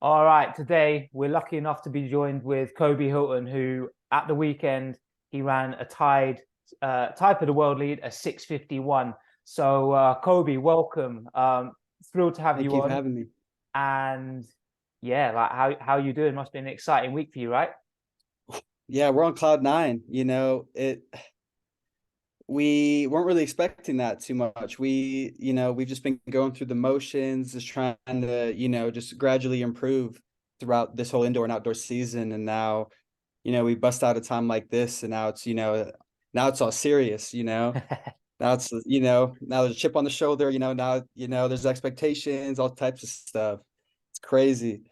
All right, today we're lucky enough to be joined with Coby Hilton, who at the weekend he ran a tied for the world lead, a 6:51. So Coby, welcome. Thrilled to have Thank you you for on. having me. And yeah, like how you doing? Must be an exciting week for you, right? Yeah, we're on cloud nine. We weren't really expecting that too much. We've just been going through the motions, just trying to, just gradually improve throughout this whole indoor and outdoor season. And now, we bust out a time like this, and now it's all serious. Now now there's a chip on the shoulder, now, there's expectations, all types of stuff. It's crazy.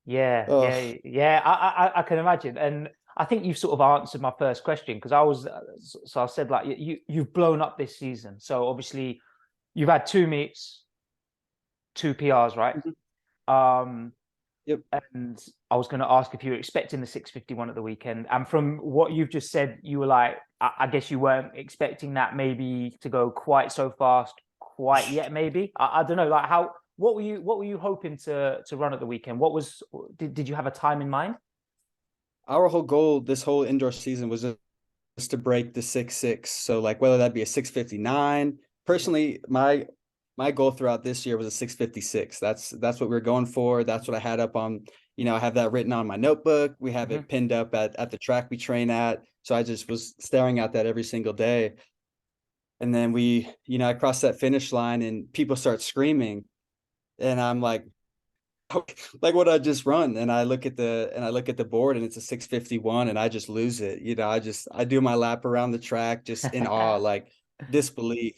Yeah, Oh, yeah, yeah. I can imagine, and I think you've sort of answered my first question because I was so I said like you've blown up this season. So obviously you've had two meets, two PRs, right? mhm. Um, Yep. and I was going to ask if you were expecting the 6:51 at the weekend. And from what you've just said, you were like, I guess you weren't expecting that maybe to go quite so fast, quite yet. Maybe I don't know. Like how what were you hoping to run at the weekend? Did you have a time in mind? Our whole goal this whole indoor season was just to break the 6.6. So like whether that be a 6:59. Mhm. Personally, my goal throughout this year was a 6:56. That's what we are going for. That's what I had up on, I have that written on my notebook. We have Mhm. it pinned up at the track we train at. So I just was staring at that every single day. And then I crossed that finish line and people start screaming. And I'm like what I just run, and I look at the board, and it's a 6:51, and I just lose it. I do my lap around the track just in awe, like disbelief.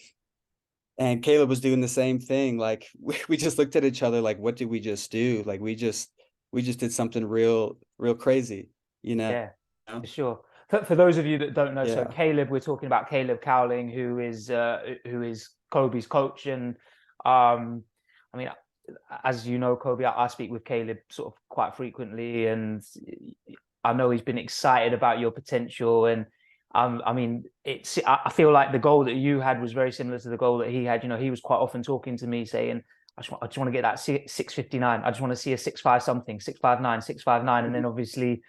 And Caleb was doing the same thing. Like we just looked at each other like, what did we just do? Like we just did something real crazy, you know? Yeah, for sure. For those of you that don't know, so Yeah. Caleb, we're talking about Caleb Cowling, who is Kobe's coach, and um, I mean, as you know, Kobe, I speak with Caleb sort of quite frequently, and I know he's been excited about your potential. And I mean, I feel like the goal that you had was very similar to the goal that he had. You know, he was quite often talking to me saying, I just want to get that 6:59. I just want to see a 6.5 something, 6:59, 6:59. And then Mhm. obviously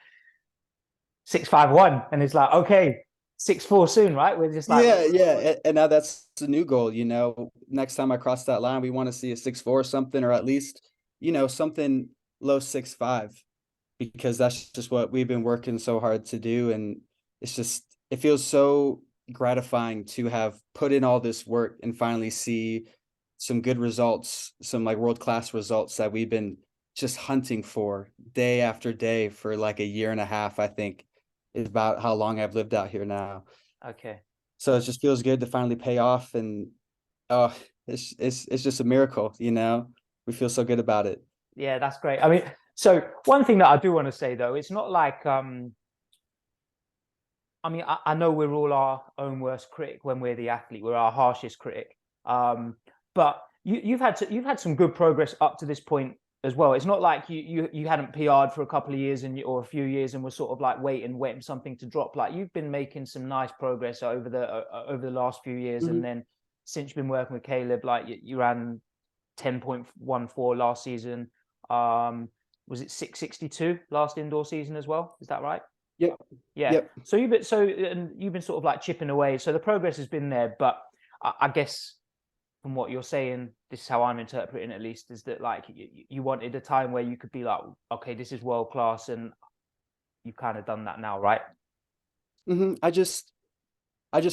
6:51. And it's like, okay, 6:4 soon, right? We're just like, Yeah. And now that's the new goal. Next time I cross that line, we want to see a 6.4 or something, or at least, something low 6.5, because that's just what we've been working so hard to do. And it feels so gratifying to have put in all this work and finally see some good results, some like world-class results that we've been just hunting for day after day for like a year and a half, I think, is about how long I've lived out here now. okay. So it just feels good to finally pay off. And oh, it's just a miracle. We feel so good about it. Yeah, that's great. I mean, so one thing that I do want to say though, it's not like I mean, I know we're all our own worst critic when we're the athlete. We're our harshest critic. But you've had some good progress up to this point as well. It's not like you hadn't PR'd for a couple of years or a few years and were sort of like waiting for something to drop. Like you've been making some nice progress over the last few years, and Mhm. then since you've been working with Caleb, like you ran 10.14 last season. Was it 6:62 last indoor season as well? Is that right? Yep. Yeah. Yep. And you've been sort of like chipping away. So the progress has been there, but I guess from what you're saying, this is how I'm interpreting at least, is that like you wanted a time where you could be like, okay, this is world class, and you've kind of done that now, right? I just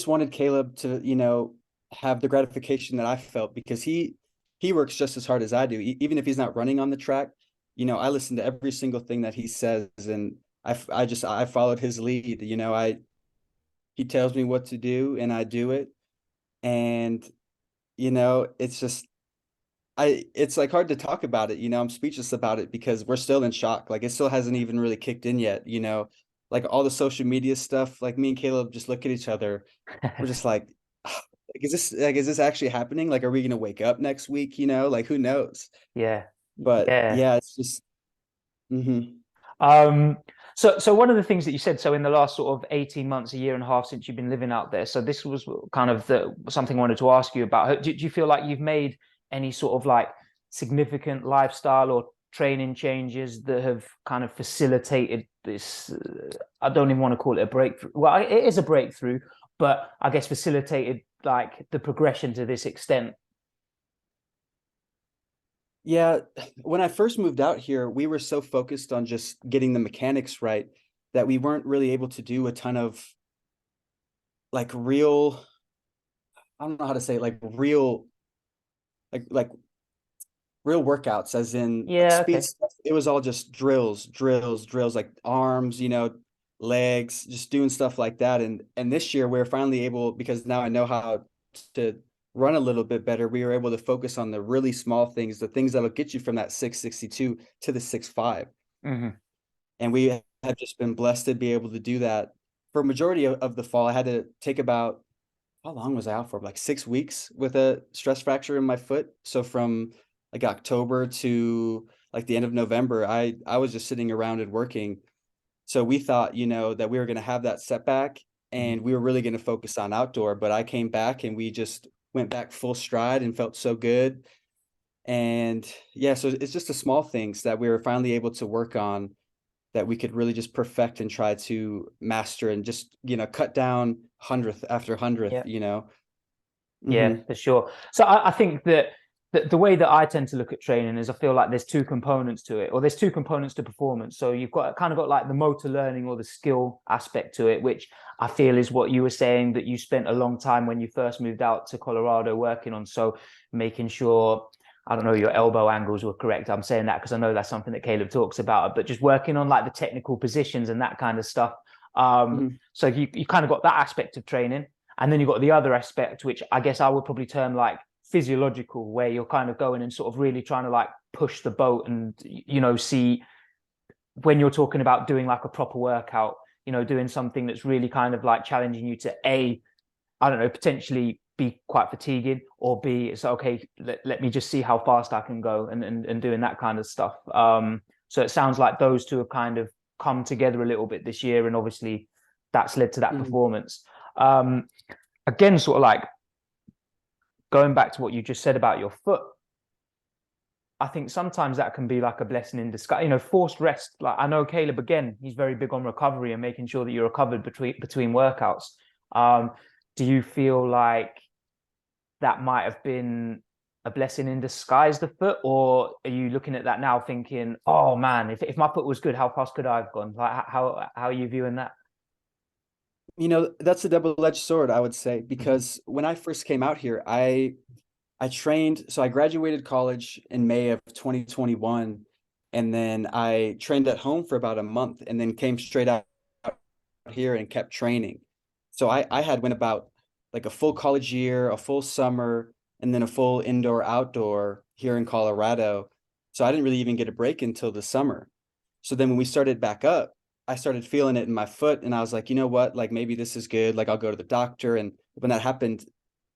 wanted Caleb to, have the gratification that I felt, because he works just as hard as I do. Even if he's not running on the track, I listen to every single thing that he says, and I followed his lead. He tells me what to do, and I do it. And it's just it's like hard to talk about it. I'm speechless about it because we're still in shock. Like it still hasn't even really kicked in yet. Like all the social media stuff, like me and Caleb just look at each other. We're just like, is this actually happening? Like, are we gonna wake up next week? Like who knows? Yeah. But Yeah. yeah, it's just hmm Um, so one of the things that you said, so in the last sort of 18 months, a year and a half since you've been living out there, so this was kind of something I wanted to ask you about. Do you feel like you've made any sort of like significant lifestyle or training changes that have kind of facilitated this? I don't even want to call it a breakthrough. Well, it is a breakthrough, but I guess facilitated like the progression to this extent. Yeah, when I first moved out here, we were so focused on just getting the mechanics right that we weren't really able to do a ton of like real, I don't know how to say it, like real workouts, as in like Yeah, speed okay. stuff. It was all just drills, like arms, legs, just doing stuff like that. And this year we're finally able, because now I know how to run a little bit better. We were able to focus on the really small things, the things that'll get you from that 662 to the 6'5". Hmm. And we have just been blessed to be able to do that. For a majority of the fall, I had to take about, how long was I out for? Like 6 weeks with a stress fracture in my foot. So from like October to like the end of November, I was just sitting around and working. So we thought, that we were going to have that setback and we were really going to focus on outdoor, but I came back and we just went back full stride and felt so good. And yeah, so it's just the small things that we were finally able to work on, that we could really just perfect and try to master, and just, cut down hundredth after hundredth, Yeah. Yeah, Hmm. for sure. So I think that the way that I tend to look at training is I feel like there's two components to it, or there's two components to performance. So you've got kind of got like the motor learning or the skill aspect to it, which I feel is what you were saying that you spent a long time when you first moved out to Colorado working on. So making sure, I don't know, your elbow angles were correct. I'm saying that because I know that's something that Caleb talks about, but just working on like the technical positions and that kind of stuff. Hmm. So you kind of got that aspect of training. And then you've got the other aspect, which I guess I would probably term like physiological, where you're kind of going and sort of really trying to like push the boat and, see when you're talking about doing like a proper workout, doing something that's really kind of like challenging you to I don't know, potentially be quite fatiguing, or B, it's okay, let me just see how fast I can go, and doing that kind of stuff. So it sounds like those two have kind of come together a little bit this year, and obviously that's led to that Hmm. performance. Again, sort of like going back to what you just said about your foot, I think sometimes that can be like a blessing in disguise. Forced rest. Like I know Caleb, again, he's very big on recovery and making sure that you're recovered between workouts. Um, do you feel like that might have been a blessing in disguise, the foot, or are you looking at that now thinking, oh man, if my foot was good, how fast could I have gone? Like how are you viewing that? That's a double-edged sword, I would say, Mhm. because when I first came out here, I trained, so I graduated college in May of 2021, and then I trained at home for about a month and then came straight out here and kept training. So I had went about like a full college year, a full summer, and then a full indoor outdoor here in Colorado. So I didn't really even get a break until the summer. So then when we started back up, I started feeling it in my foot and I was like, you know what? Like maybe this is good. Like I'll go to the doctor. And when that happened,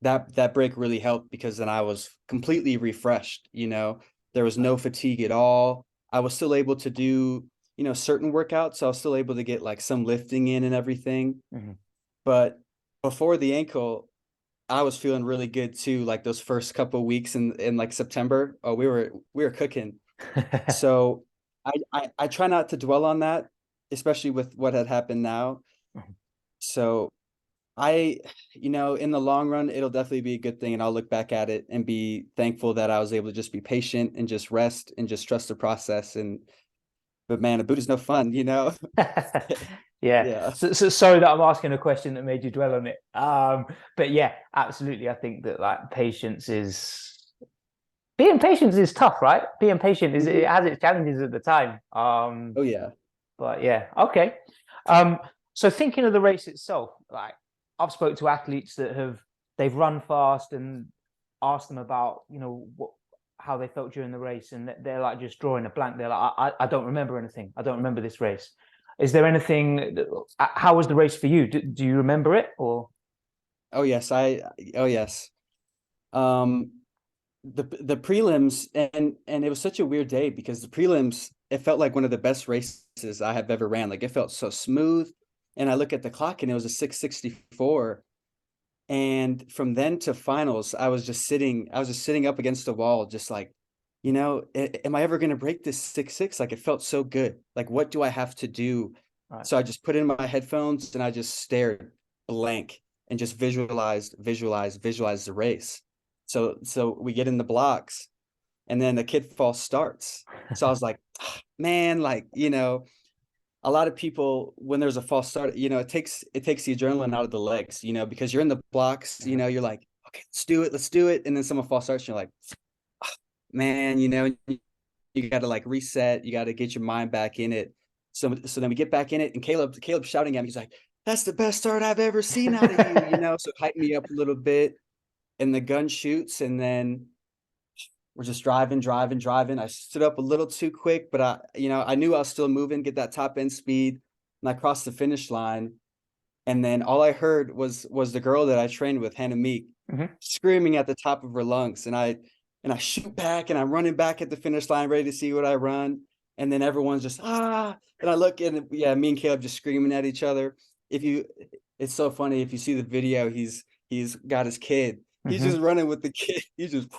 that break really helped, because then I was completely refreshed. There was no fatigue at all. I was still able to do, certain workouts. So I was still able to get like some lifting in and everything. Mhm. But before the ankle, I was feeling really good too. Like those first couple of weeks in like September, oh, we were cooking. So I try not to dwell on that, especially with what had happened now. So I, in the long run, it'll definitely be a good thing, and I'll look back at it and be thankful that I was able to just be patient and just rest and just trust the process. But man, a boot is no fun. Yeah. Yeah. So sorry that I'm asking a question that made you dwell on it. But yeah, absolutely. I think that like patience is being patient is tough, right? Being patient is it Mhm. has its challenges at the time. Oh yeah. But yeah, okay. Um, so thinking of the race itself, like I've spoke to athletes that they've run fast and asked them about, how they felt during the race, and they're like just drawing a blank. They're like, I don't remember anything. I don't remember this race. Is there anything? How was the race for you? Do you remember it or? Oh yes. Oh yes. Um, the prelims, and it was such a weird day because the prelims, it felt like one of the best races I have ever ran. Like it felt so smooth. And I look at the clock and it was a 6:64. And from then to finals, I was just sitting up against the wall, just like am I ever going to break this 6.6? Like, it felt so good. Like, what do I have to do? Right. So I just put in my headphones and I just stared blank and just visualized the race. So we get in the blocks and then the kid fall starts. So I was like, "Ah, man, like, a lot of people, when there's a false start, it takes the adrenaline out of the legs, because you're in the blocks, Mhm. you're like, okay, let's do it. And then someone false starts, and you're like, "Ah, man, you got to like reset, you got to get your mind back in it." So then we get back in it, and Caleb's shouting at me. He's like, "That's the best start I've ever seen out of you," so hype me up a little bit. And the gun shoots, and then we're just driving. I stood up a little too quick, but I knew I was still moving, get that top end speed, and I crossed the finish line. And then all I heard was the girl that I trained with, Hannah Meek, Mhm. screaming at the top of her lungs. And I shoot back, and I'm running back at the finish line, ready to see what I run. And then everyone's just and I look, and yeah, me and Caleb just screaming at each other. It's so funny if you see the video. He's got his kid. He's Mhm. just running with the kid. He's just.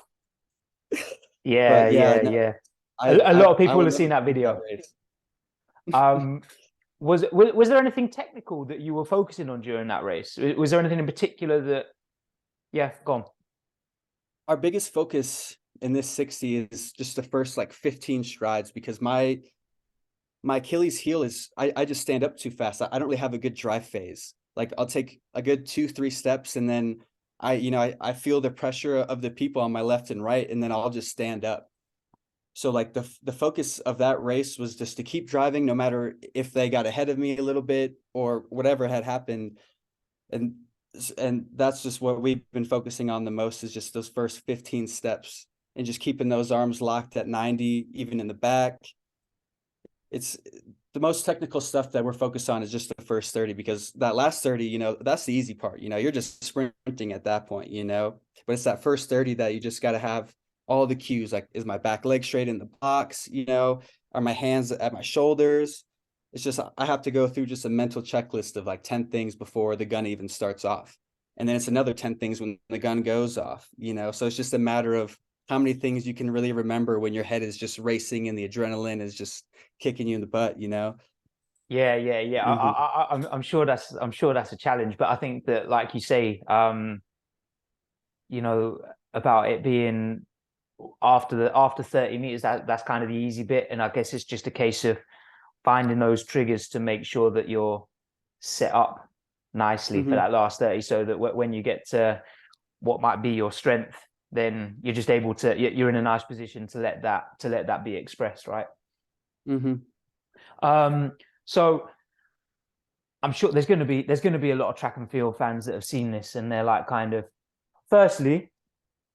Yeah, But yeah, yeah, no, yeah. I A lot of I people will have never seen that forget that video. race. Um, was there anything technical that you were focusing on during that race? Was there anything in particular that? Yeah, gone. Our biggest focus in this 60 is just the first like 15 strides, because my Achilles heel is I just stand up too fast. I don't really have a good drive phase. Like, I'll take a good 2-3 steps, and then I feel the pressure of the people on my left and right, and then I'll just stand up. So like the focus of that race was just to keep driving, no matter if they got ahead of me a little bit or whatever had happened. And and that's just what we've been focusing on the most, is just those first 15 steps, and just keeping those arms locked at 90, even in the back. It's the most technical stuff that we're focused on is just the first 30, because that last 30, that's the easy part. You're just sprinting at that point, but it's that first 30 that you just got to have all the cues. Like, is my back leg straight in the box? Are my hands at my shoulders? It's just, I have to go through just a mental checklist of like 10 things before the gun even starts off. And then it's another 10 things when the gun goes off, so it's just a matter of how many things you can really remember when your head is just racing and the adrenaline is just kicking you in the butt. Yeah, yeah, yeah. Mhm. I'm sure that's a challenge, but I think that, like you say, you know, about it being after 30 meters, that's kind of the easy bit, and I guess it's just a case of finding those triggers to make sure that you're set up nicely for Mhm. that last 30, so that when you get to what might be your strength, then you're just able to, you're in a nice position to let that be expressed, right? Mhm. Um, so I'm sure there's going to be a lot of track and field fans that have seen this, and they're like, kind of, firstly,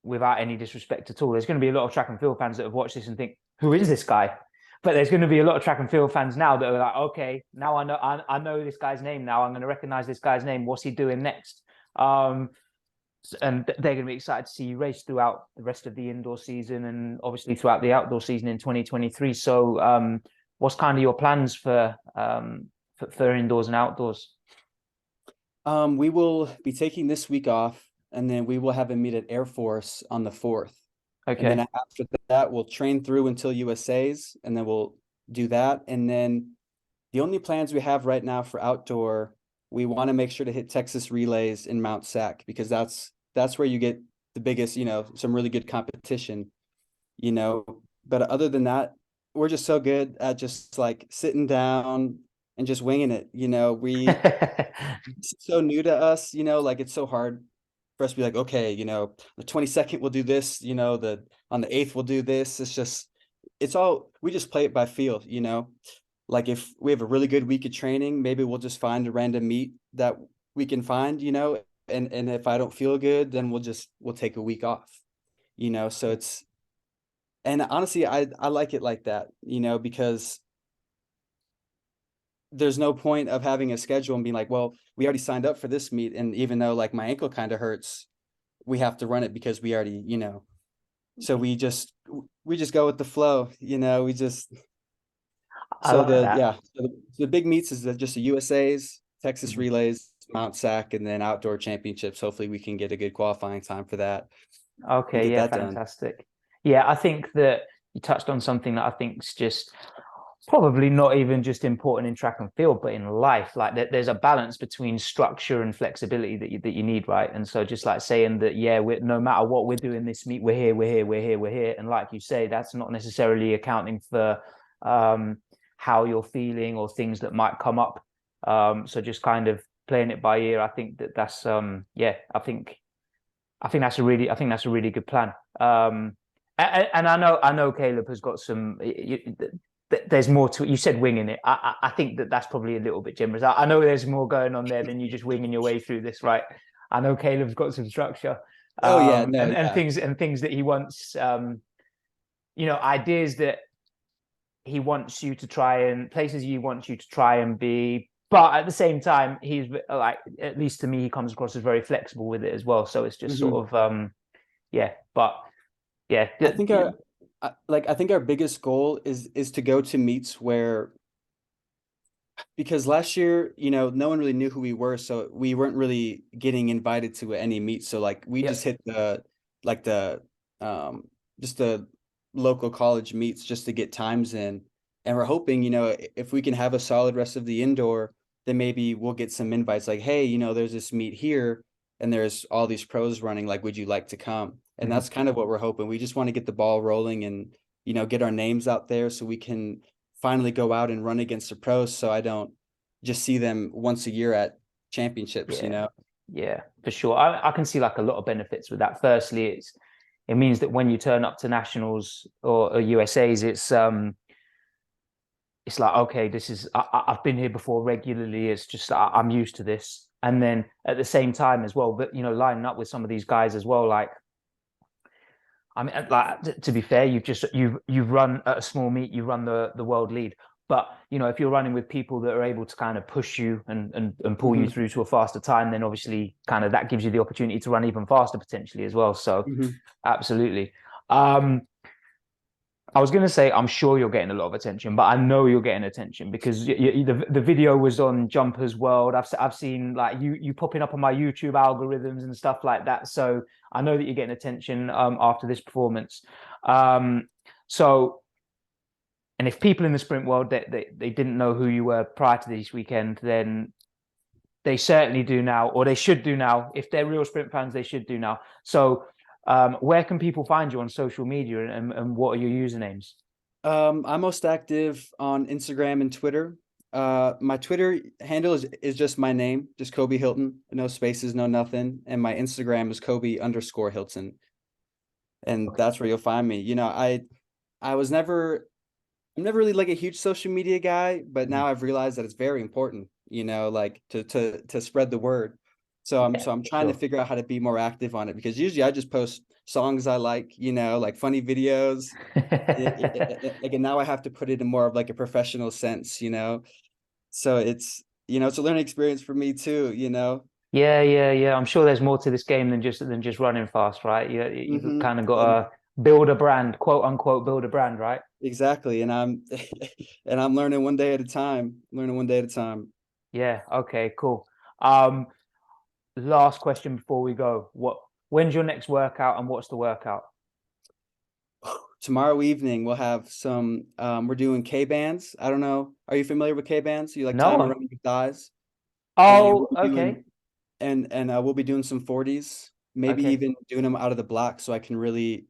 without any disrespect at all, there's going to be a lot of track and field fans that have watched this and think, who is this guy? But there's going to be a lot of track and field fans now that are like, okay, now I know this guy's name now. I'm going to recognize this guy's name. What's he doing next? Um, and they're going to be excited to see you race throughout the rest of the indoor season, and obviously throughout the outdoor season in 2023. So, what's kind of your plans for indoors and outdoors? We will be taking this week off, and then we will have a meet at Air Force on the 4th. And then Okay. after that, we'll train through until USA's, and then we'll do that. And then the only plans we have right now for outdoor, we want to make sure to hit Texas relays in Mount Sac, because that's where you get the biggest, some really good competition, you know. But other than that, we're just so good at just like sitting down and just winging it. It's so new to us, like it's so hard for us to be like, okay, the 22nd we'll do this, the on the 8th we'll do this. We just play it by feel. Like, if we have a really good week of training, maybe we'll just find a random meet that we can find, and if I don't feel good, then we'll take a week off. So it's and honestly, I like it like that, because there's no point of having a schedule and being like, well, we already signed up for this meet, and even though like my ankle kind of hurts, we have to run it because we already, so we just go with the flow, we just I so like the that. yeah, so the big meets is just the USA's, Texas Mhm. relays, Mount Sac, and then outdoor championships. Hopefully we can get a good qualifying time for that and Okay, get yeah, that done. fantastic. Yeah, I think that you touched on something that I think is just probably not even just important in track and field, but in life. Like there's a balance between structure and flexibility that you need, right? And so just like saying that, yeah, no matter what we're doing this meet, we're here, we're here, we're here, we're here. And like you say, that's not necessarily accounting for how you're feeling or things that might come up. So just kind of playing it by ear. I think that's yeah, I think that's a really good plan. And I know Caleb has got some. There's more to it. You said winging it. I think that's probably a little bit generous. I know there's more going on there than you just winging your way through this, right? I know Caleb's got some structure, Oh yeah, no, and yeah. things that he wants, ideas that he wants you to try and places he wants you to try and be. But at the same time, he's like, at least to me, he comes across as very flexible with it as well. So it's just Mhm. sort of, yeah. But yeah, I think our I think our biggest goal is to go to meets where, because last year, no one really knew who we were, so we weren't really getting invited to any meets. So like we yeah, just hit like the um just the local college meets just to get times in. And we're hoping, if we can have a solid rest of the indoor, then maybe we'll get some invites like, hey, there's this meet here and there's all these pros running, like, would you like to come? And mhm, that's kind of what we're hoping. We just want to get the ball rolling and, get our names out there so we can finally go out and run against the pros, so I don't just see them once a year at championships, yeah, yeah, for sure. I can see like a lot of benefits with that. Firstly, it means that when you turn up to nationals or USA's, it's like, okay, this is I've been here before regularly. It's just I'm used to this. And then at the same time as well, but lining up with some of these guys as well, like I mean, like to be fair, you've run at a small meet, you run the world lead. But if you're running with people that are able to kind of push you and pull you Hmm. through to a faster time, then obviously kind of that gives you the opportunity to run even faster potentially as well. So Hmm. absolutely. Um, I was going to say, I'm sure you're getting a lot of attention, but I know you're getting attention because the video was on Jumpers World. I've seen like you popping up on my YouTube algorithms and stuff like that. So I know that you're getting attention after this performance. Um, so, and if people in the sprint world they didn't know who you were prior to this weekend, then they certainly do now, or they should do now. If they're real sprint fans, they should do now. So, where can people find you on social media, and what are your usernames? I'm most active on Instagram and Twitter. My Twitter handle is just my name, just Coby Hilton, no spaces, no nothing. And my Instagram is Coby_Hilton. And Okay. that's where you'll find me. I was never I'm never really like a huge social media guy, but Mhm. now I've realized that it's very important, like to spread the word. So I'm Yeah, so I'm for trying to sure. figure out how to be more active on it, because usually I just post songs I like, like funny videos. Like, and now I have to put it in more of like a professional sense. So it's a learning experience for me too. Yeah, yeah, yeah. I'm sure there's more to this game than just running fast, right? You've Hmm. kind of got And to build a brand, quote unquote, build a brand, right? exactly. And I'm and I'm learning one day at a time, learning one day at a time. Yeah. Okay. Cool. Um, Last question before we go. When's your next workout, and what's the workout? Tomorrow evening we'll have some we're doing K bands. I don't know. Are you familiar with K bands? You like time No. around your thighs, and we'll Oh, be okay. doing and we'll be doing some 40s, maybe Okay. even doing them out of the block so I can really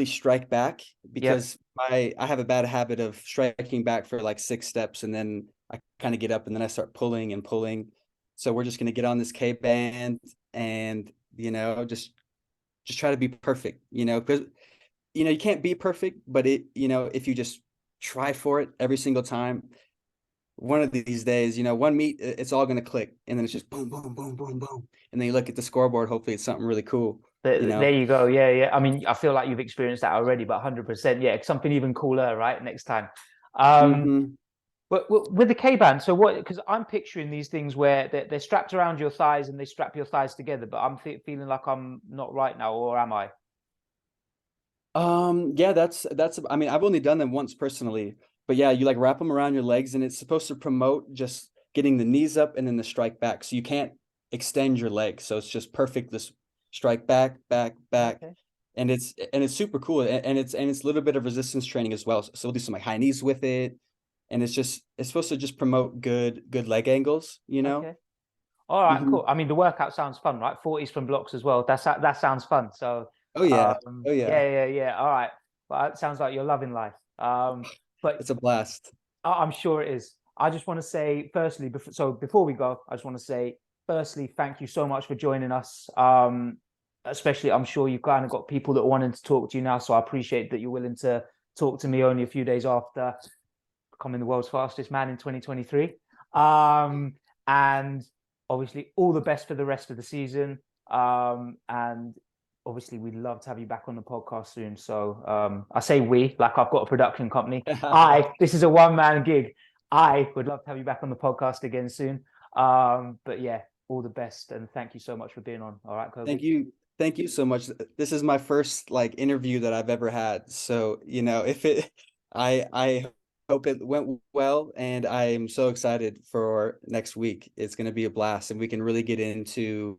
strike back, Yep. because I have a bad habit of striking back for like 6 steps and then I kind of get up and then I start pulling and pulling. So we're just gonna get on this K band and just try to be perfect, because you can't be perfect, but if you just try for it every single time, one of these days, one meet, it's all going to click. And then it's just boom, boom, boom, boom, boom. And then you look at the scoreboard, hopefully it's something really cool, you There know? you go. Yeah, yeah. I mean, I feel like you've experienced that already, but 100%. Yeah, something even cooler, right? Next time. Um, Hmm. But with the K band, so what? Because I'm picturing these things where they're strapped around your thighs and they strap your thighs together. But I'm feeling like I'm not right now, or am I? Yeah, I mean, I've only done them once personally, but yeah, you like wrap them around your legs and it's supposed to promote just getting the knees up and then the strike back. So you can't extend your legs. So it's just perfect. This strike back, back, back. Okay. and it's super cool, and it's a little bit of resistance training as well. So we'll do some like high knees with it, and it's supposed to just promote good leg angles, you know. Okay. All right, Hmm. cool. I mean, the workout sounds fun, right? 40s from blocks as well. That sounds fun. So, Oh yeah, oh yeah, yeah. All right. Well, it sounds like you're loving life. But it's a blast. I'm sure it is. I just want to say, firstly, before we go, I just want to say, firstly, thank you so much for joining us. Especially, I'm sure you've kind of got people that are wanting to talk to you now, so I appreciate that you're willing to talk to me only a few days after becoming the world's fastest man in 2023. And obviously, all the best for the rest of the season. And obviously, we'd love to have you back on the podcast soon. So I say we, like I've got a production company. This is a one-man gig. I would love to have you back on the podcast again soon. But yeah, all the best, and thank you so much for being on. All right, Coby. Thank you so much. This is my first like interview that I've ever had, so you know, if it, I hope it went well, and I'm so excited for next week. It's going to be a blast, and we can really get into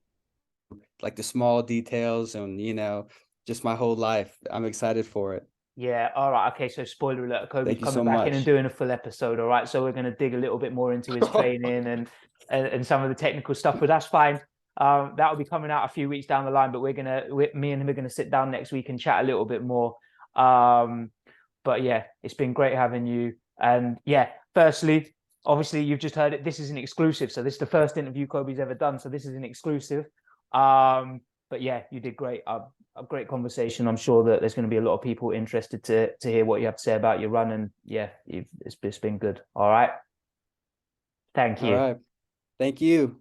like the small details and, you know, just my whole life. I'm excited for it. Yeah, all right. Okay, so spoiler alert, Kobe's Thank you coming so back in and much. doing a full episode, all right? So we're going to dig a little bit more into his training and some of the technical stuff, but that's fine. That'll be coming out a few weeks down the line, but me and him are going to sit down next week and chat a little bit more. But yeah, it's been great having you. And yeah, firstly, obviously you've just heard it. This is an exclusive. So this is the first interview Kobe's ever done. So this is an exclusive. But yeah, you did great. A great conversation. I'm sure that there's going to be a lot of people interested to hear what you have to say about your run. And yeah, it's been good. All right. Thank All you. right. Thank you.